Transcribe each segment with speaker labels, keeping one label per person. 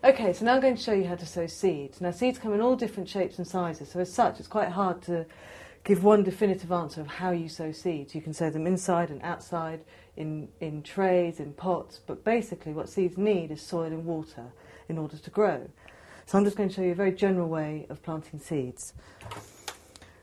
Speaker 1: Okay, so now I'm going to show you how to sow seeds. Now seeds come in all different shapes and sizes, so as such it's quite hard to give one definitive answer of how you sow seeds. You can sow them inside and outside, in trays, in pots, but basically what seeds need is soil and water in order to grow. So I'm just going to show you a very general way of planting seeds.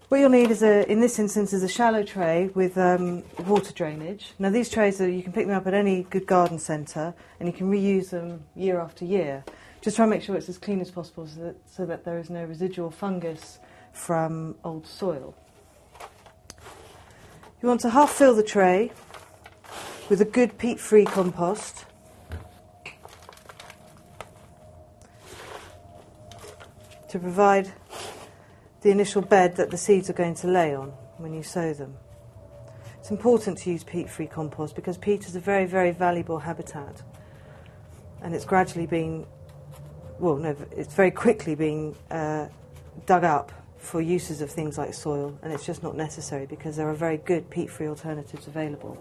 Speaker 1: What you'll need is, in this instance, is a shallow tray with water drainage. Now these trays, you can pick them up at any good garden centre and you can reuse them year after year. Just try and make sure it's as clean as possible so that there is no residual fungus from old soil. You want to half fill the tray with a good peat-free compost. To provide the initial bed that the seeds are going to lay on when you sow them. It's important to use peat-free compost because peat is a very, very valuable habitat, and it's gradually being, it's very quickly being dug up for uses of things like soil, and it's just not necessary because there are very good peat-free alternatives available.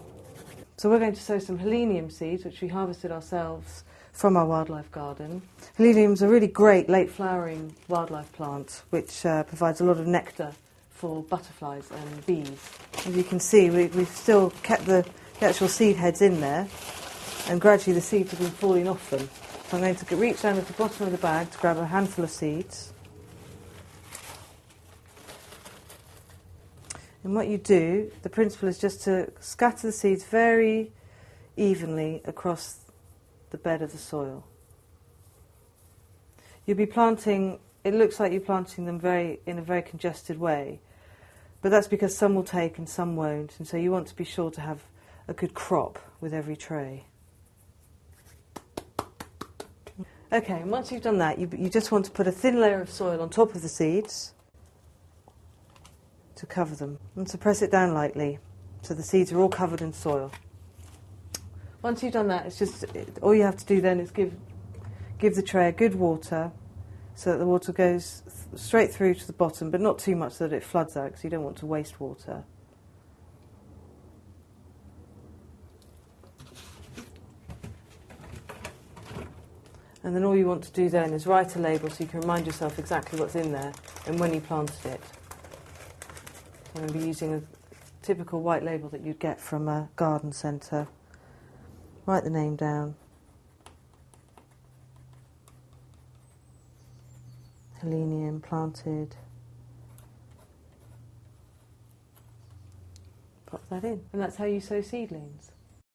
Speaker 1: So we're going to sow some helenium seeds, which we harvested ourselves from our wildlife garden. Helenium's a really great late flowering wildlife plant which provides a lot of nectar for butterflies and bees. As you can see, we've still kept the actual seed heads in there, and gradually the seeds have been falling off them. So I'm going to reach down at the bottom of the bag to grab a handful of seeds. And what you do, the principle is just to scatter the seeds very evenly across the bed of the soil. You'll be planting, it looks like you're planting them in a very congested way, but that's because some will take and some won't, and so you want to be sure to have a good crop with every tray. Okay, and once you've done that, you just want to put a thin layer of soil on top of the seeds to cover them, and to press it down lightly so the seeds are all covered in soil. Once you've done that, all you have to do then is give the tray a good water so that the water goes straight through to the bottom, but not too much so that it floods out, because you don't want to waste water. And then all you want to do then is write a label so you can remind yourself exactly what's in there and when you planted it. I'm going to be using a typical white label that you'd get from a garden centre. Write the name down. Helenium planted. Pop that in. And that's how you sow seedlings.